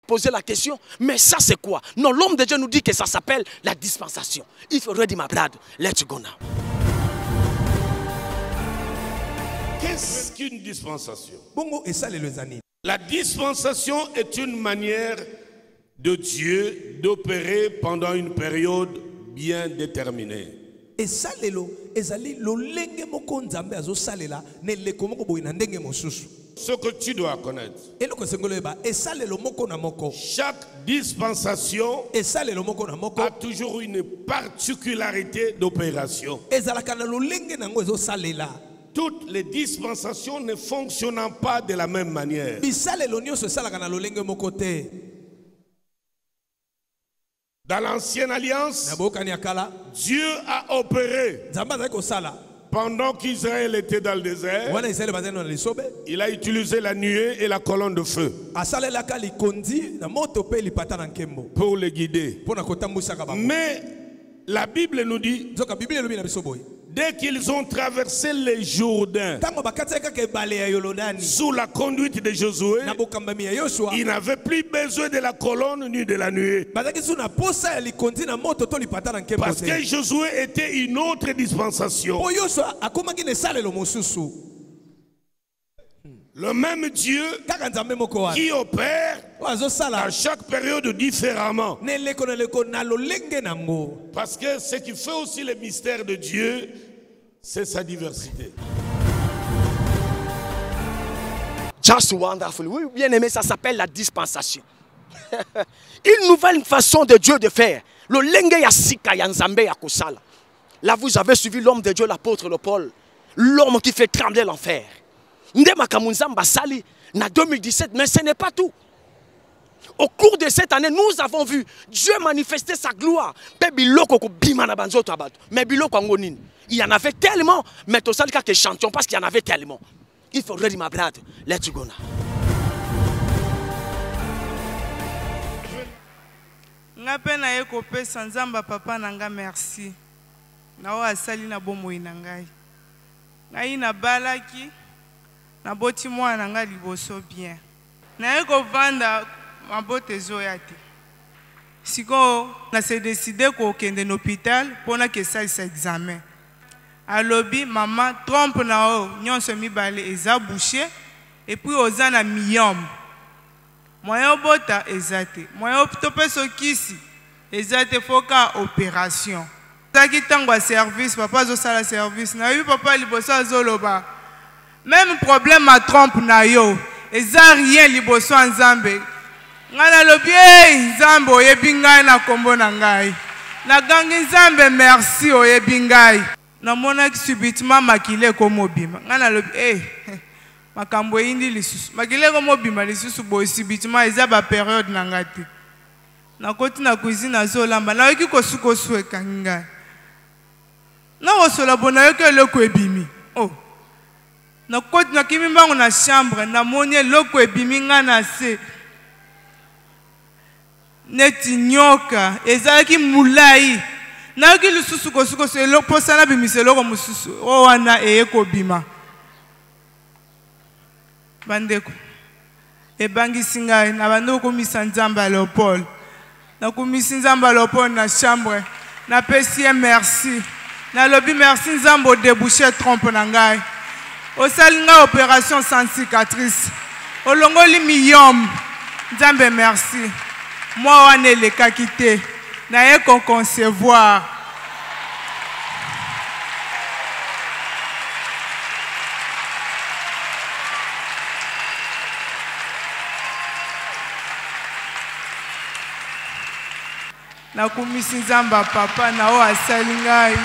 poser la question, mais ça c'est quoi? Non, l'homme de Dieu nous dit que ça s'appelle la dispensation. If you're ready, my brother, let's go now. Qu'est-ce qu'une dispensation? Bongo et ça les années. La dispensation est une manière de Dieu d'opérer pendant une période bien déterminée. Et ça lelo ezali lo lenge moko nzambe azo salela ne le komoko boina ndenge mosusu. Ce que tu dois connaître. Et loko sengolo ba et ça lelo moko na moko. Chaque dispensation et ça lelo moko na moko a toujours une particularité d'opération. Ezalaka na lo lenge nango ezo salela. Toutes les dispensations ne fonctionnent pas de la même manière. Bisalelo nyonso salaka na lo lenge moko te. Dans l'ancienne alliance, Dieu a opéré pendant qu'Israël était dans le désert. Il a utilisé la nuée et la colonne de feu pour les guider. Mais la Bible nous dit, dès qu'ils ont traversé les Jourdains sous la conduite de Josué, ils n'avaient plus besoin de la colonne ni de la nuée. Parce que Josué était une autre dispensation. Le même Dieu qui opère à chaque période différemment. Parce que ce qui fait aussi le mystère de Dieu, c'est sa diversité. Just wonderful. Oui, bien aimé, ça s'appelle la dispensation. Une nouvelle façon de Dieu de faire. Le lenge ya sika ya nzambe ya kosala. Là, vous avez suivi l'homme de Dieu, l'apôtre Paul. L'homme qui fait trembler l'enfer. Ndema kamunzamba sali na 2017, mais ce n'est pas tout. Au cours de cette année, nous avons vu Dieu manifester sa gloire. Mais il y en avait tellement, mais tout ça que chantions parce qu'il y en avait tellement. Il faut ready my blood. Let's go now. Ngapena yeko pesa nzamba papa nanga merci. Na wa asali na bomoi na ngai. Ngai na balaki na boti mwana nanga liboso bien. Na yeko vanda mabote zoyate. Siko na se décidé ko kende l'hôpital pour na que ça examen. À lobby maman trompe na o nyonso mibale eza bouché et puis ozana myome. Moyen bota ezate. Moyen topeso kisi ezate foka opération. Taki tangwa service papa zo sala service na yu papa liboso azoloba. Même problème à trompe na yo eza rien liboso nzambe. Ngana lobie nzambe oyebi ngai na kombo na ngai. Na gangi nzambe merci oyebi ngai. Na mona subitement makile ko mobima. Ngana lobi makambo indi lisusu. Makile ko mobima lisusu bo subitement eza ba période na ngati. Na koti na cuisine azolamba na yoki ko sukosu ekanga. Na osola bona yoki loko ebimi. Oh. Na koti na kimi mbango na chambre na monye loko ebimi ngana se. Neti nyoka ezalaki mulai na yoki lisusu kosuko selo posana bimiselo ko mususu o wana eko bima bandeko ebangi singai na bando ko misanzamba Léopold na ko misanzamba Léopold na chambre na pesi merci na lobi merci nzambo déboucher trompe na ngai o salinga opération sans cicatrice o longoli miyom nzambe merci. Moi, on est les kakité. N'a qu'on concevoir. Na kumisi nzamba papa na o asalingai.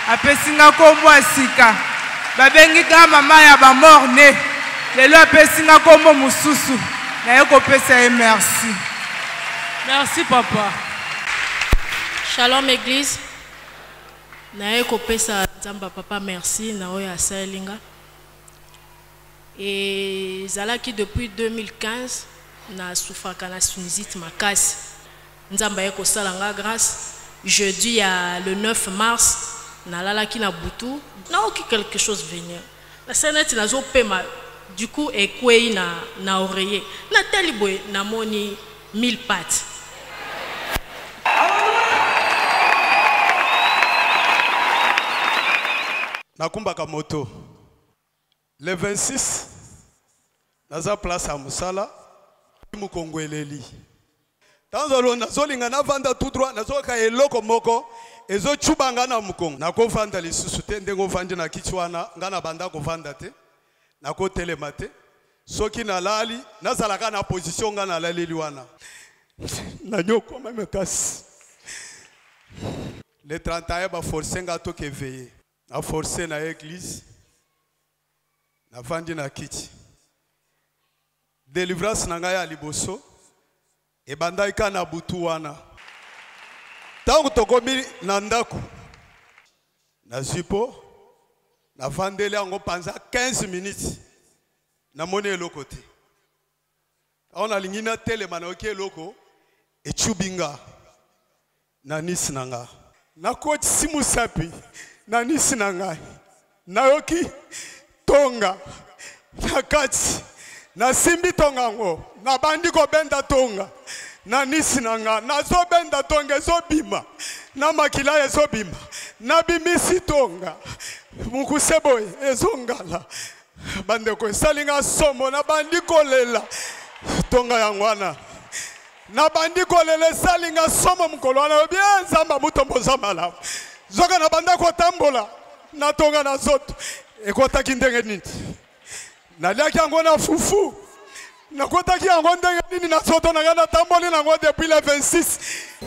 Apesinga kombo asika. Babengi kama mama ya ba morne. Lelo apesinga kombo mususu. Na ko pesa merci. Merci papa. Shalom église. Nae kopesa nzamba papa merci na oya salinga. Et zalaki depuis 2015 na soufaka na sinusite makasi. Nzamba yeko salanga grâce. Jeudi le 9 mars na lalaki na butu na oki quelque chose venir. La sénate na zo pema du coup ekwei na oreiller. Na teliboy na moni 1000 pattes. Nakumbaka moto. Le 26, naza place à Moussala, Mukongweleli. Tanzolo nazolinga na vanda tout droit, nazoka eloko moko, ezo chubanga na mukongo. Nako vanda lisusu te ndengo vandi na kichwana, ngana banda ko vanda te. Nako telemate. Soki na lali, nazalaka na position ngana laleli wana. Na nyoko meme kasi. Le 31 ba forcer ngato ke veiller. Na forcer na église. Na vandi na kiti. Délivrance na ngaya liboso. E banda ika na butu wana. Tangu tokomi na ndaku. Na zipo. Na vandele yango panza 15 minutes. Na mone eloko te. On a lingina tele manoke eloko. E chubinga. Na nisi nanga. Na kochi simu sapi. Na nisi nanga. Na yoki tonga. Na kati. Na simbi tonga ngo. Na bandiko benda tonga. Na nisi nanga. Na zo benda tonga zo bima. Na makila zo bima. Na bimisi tonga. Mukusebo ezo ngala. Bandeko salinga somo na bandiko lela. Tonga yangwana. Na bandiko lela salinga somo mkolwana. Bien zamba mutombo zambala. Zoka na bandako tambola. Na tonga na zoto. Ekota kindenge niti. Na liaki yango na fufu. Na kota ki yango ndenge nini na zoto na gana tamboli na ngo depuis le 26.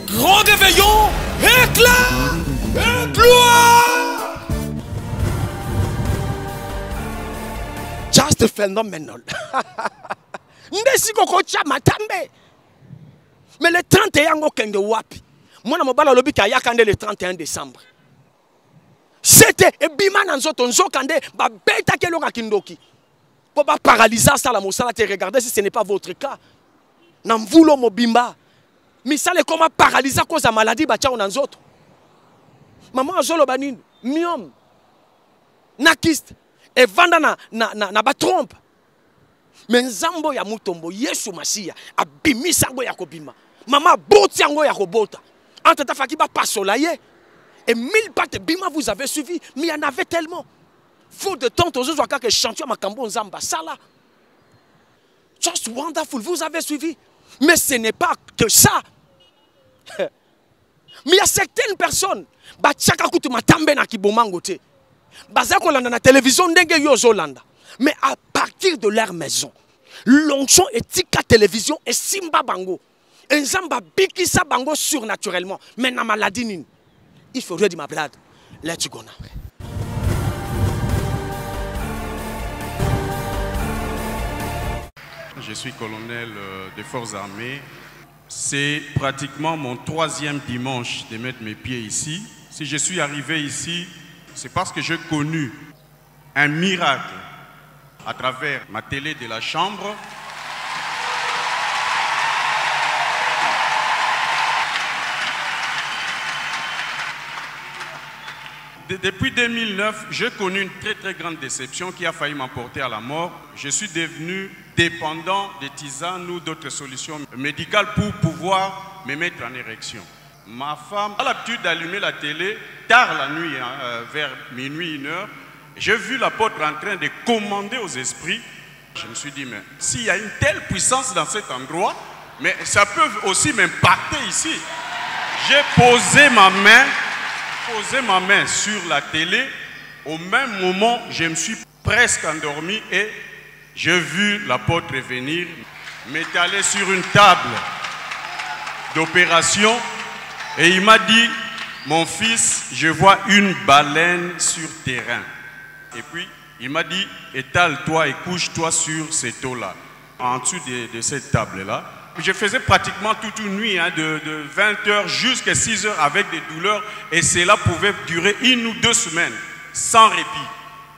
Grand réveillon, éclat, gloire. Just phenomenal. Ndesi koko cha matambe. Mais le 31 ngo kende wapi. Mwana mobala lobi ka yakande le 31 décembre. C'était ebima na nzoto nzokande ba beta kelonga kindoki. Pour pas paralyser ça la mosala te regardez si ce n'est pas votre cas. Namvulo mobimba. Mais ça les comment paralyser cause de maladie ba tia na nzoto. Maman azolo banini miom. Nakist et vanda na ba trompe. Mais nzambo ya mutombo Yesu Masia abimisa ngo ya kobima. Maman boti yango ya kobota. Entre ta faki ba pasolaye. Et 1000 pattes bima vous avez suivi, mais il y en avait tellement. Faut de temps aux autres que chantier makambo nzamba sala. Just wonderful, vous avez suivi. Mais ce n'est pas que ça. Mais il y a certaines personnes, ba tchaka kutu matambe na kibomango te. Bazako landa na télévision ndenge yo zolanda. Mais à partir de leur maison, l'onction est tika télévision et simba bango. Nzamba bikisa bango surnaturellement. Mais na maladie nini. Il faudrait dire ma blade. Let's go now. Je suis colonel des forces armées. C'est pratiquement mon 3e dimanche de mettre mes pieds ici. Si je suis arrivé ici, c'est parce que j'ai connu un miracle à travers ma télé de la chambre. Depuis 2009, j'ai connu une très grande déception qui a failli m'emporter à la mort. Je suis devenu dépendant des tisanes ou d'autres solutions médicales pour pouvoir me mettre en érection. Ma femme a l'habitude d'allumer la télé tard la nuit, vers minuit, 1h. J'ai vu l'apôtre en train de commander aux esprits. Je me suis dit, mais s'il y a une telle puissance dans cet endroit, mais ça peut aussi m'impacter ici. J'ai posé ma main sur la télé. Au même moment, je me suis presque endormi et j'ai vu l'apôtre venir, m'étaler sur une table d'opération et il m'a dit, mon fils, je vois une baleine sur terrain. Et puis, il m'a dit, étale-toi et couche-toi sur cette eau-là, en dessous de cette table-là. Je faisais pratiquement toute une nuit, de 20h jusqu'à 6h avec des douleurs. Et cela pouvait durer 1 ou 2 semaines, sans répit.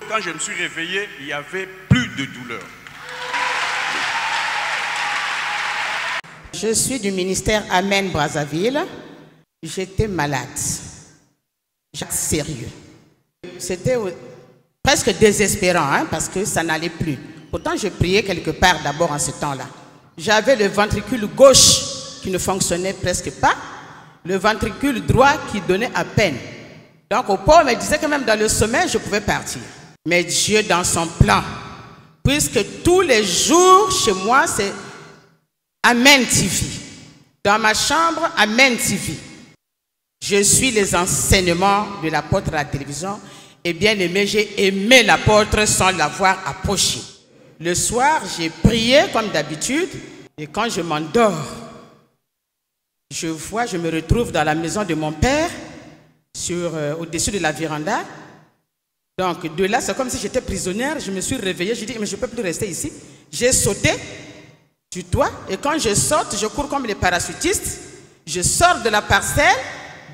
Quand je me suis réveillé, il n'y avait plus de douleur. Je suis du ministère Amen Brazzaville. J'étais malade. Sérieux. C'était presque désespérant, parce que ça n'allait plus. Pourtant, je priais quelque part d'abord en ce temps-là. J'avais le ventricule gauche qui ne fonctionnait presque pas, le ventricule droit qui donnait à peine. Donc au port, on me disait que même dans le sommeil, je pouvais partir. Mais Dieu, dans son plan, puisque tous les jours chez moi, c'est Amen TV. Dans ma chambre, Amen TV. Je suis les enseignements de l'apôtre à la télévision. Et bien aimé, j'ai aimé l'apôtre sans l'avoir approché. Le soir, j'ai prié comme d'habitude. Et quand je m'endors, je me retrouve dans la maison de mon père, au-dessus de la véranda. Donc de là, c'est comme si j'étais prisonnière. Je me suis réveillée, je dis, mais je ne peux plus rester ici. J'ai sauté du toit. Et quand je saute, je cours comme les parachutistes. Je sors de la parcelle,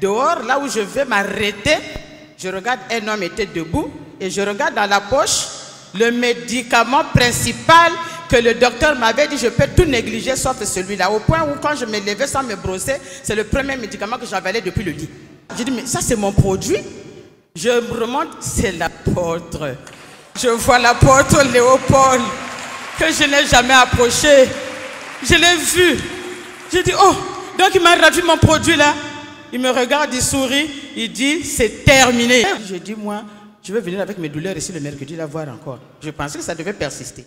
dehors, là où je vais m'arrêter. Je regarde, un homme était debout. Et je regarde dans la poche le médicament principal que le docteur m'avait dit, je peux tout négliger sauf celui-là. Au point où quand je me levais sans me brosser, c'est le premier médicament que j'avalais depuis le lit. J'ai dit, mais ça c'est mon produit. Je me remonte, c'est l'apôtre. Je vois l'apôtre Léopold, que je n'ai jamais approché. Je l'ai vu. J'ai dit, oh, donc il m'a ravi mon produit là. Il me regarde, il sourit, il dit, c'est terminé. J'ai dit, moi, je vais venir avec mes douleurs ici le mercredi, la voir encore. Je pensais que ça devait persister.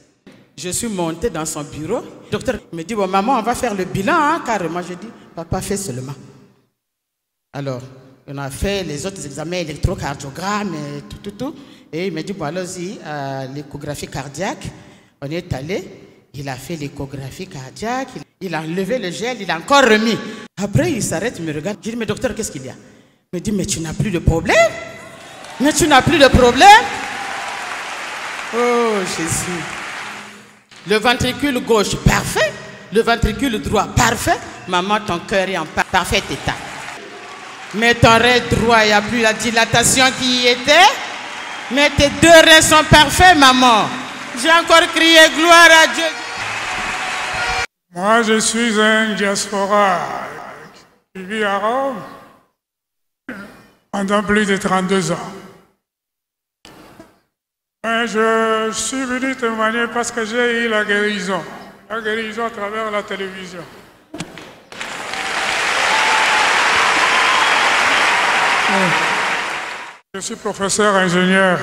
Je suis montée dans son bureau. Le docteur me dit, bon, maman, on va faire le bilan, hein, carrément. J'ai dit, papa, fais seulement. Alors, on a fait les autres examens électrocardiogrammes et tout. Et il m'a dit, bon, allons-y, l'échographie cardiaque. On est allé, il a fait l'échographie cardiaque, il a enlevé le gel, il a encore remis. Après, il s'arrête, il me regarde. Je dis, mais docteur, qu'est-ce qu'il y a? Il me dit, mais tu n'as plus de problème? Mais tu n'as plus de problème? Oh, Jésus. Le ventricule gauche, parfait. Le ventricule droit, parfait. Maman, ton cœur est en parfait état. Mais ton rein droit, il n'y a plus la dilatation qui y était. Mais tes deux reins sont parfaits, maman. J'ai encore crié gloire à Dieu. Moi, je suis un diaspora qui vit à Rome pendant plus de 32 ans. Je suis venu témoigner parce que j'ai eu la guérison à travers la télévision. Je suis professeur ingénieur.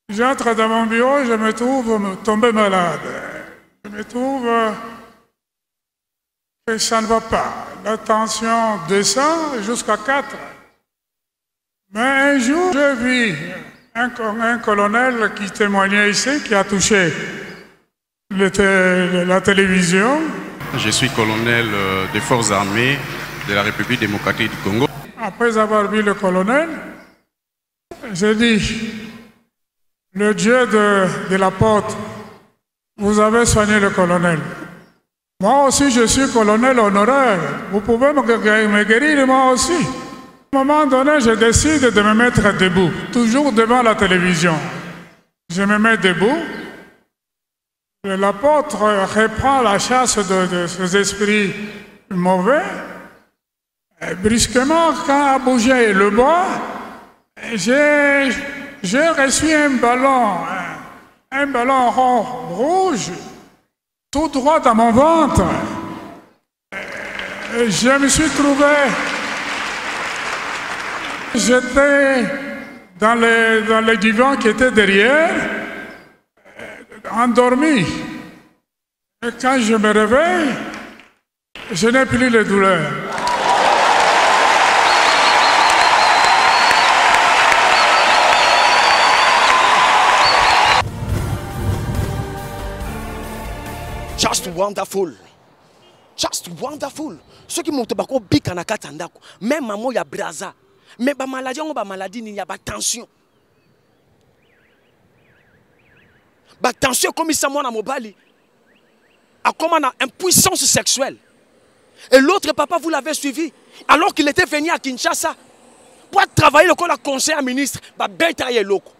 J'entre dans mon bureau et je me trouve tombé malade. Je me trouve que ça ne va pas. La tension descend jusqu'à 4. Mais un jour, je vis un colonel qui témoignait ici, qui a touché la télévision. Je suis colonel des forces armées de la République démocratique du Congo. Après avoir vu le colonel, j'ai dit, le Dieu de l'apôtre, vous avez soigné le colonel. Moi aussi, je suis colonel honoraire. Vous pouvez me guérir, moi aussi. À un moment donné, je décide de me mettre debout, toujours devant la télévision. Je me mets debout. L'apôtre reprend la chasse de ces esprits mauvais. Et brusquement, quand a bougé le bois, j'ai reçu un ballon rond, rouge, tout droit dans mon ventre. Et je me suis trouvé... J'étais dans le divan qui était derrière, endormi. Et quand je me réveille, je n'ai plus les douleurs. Just wonderful. Just wonderful. Ce qui monte bako bika na katandako. Même maman ya braza. Mais ba maladie on ba maladie il y a ba tension. Ba tension comme ça moi na mobali. A comment na impuissance sexuelle. Et l'autre papa vous l'avez suivi alors qu'il était venu à Kinshasa pour travailler le conseiller ministre ba beta ye loko.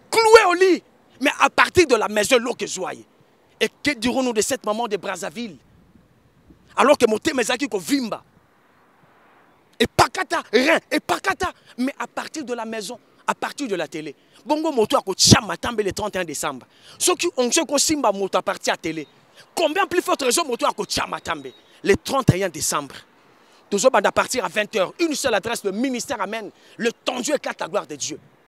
Cloué au lit mais à partir de la maison loko joyeux. Et que dirons-nous de cette maman de Brazzaville? Alors que mon thème est ko vimba. Et pakata, rien, et pakata. Mais à partir de la maison, à partir de la télé. Bongo moto a ko tchamatambe le 31 décembre. Ceux qui ont simba moto à partir à la télé. Combien plus forte raison moto a ko tchamatambe? le 31 décembre. Toujours à partir à 20h, une seule adresse, le ministère amène. Le tendu éclate la gloire de Dieu.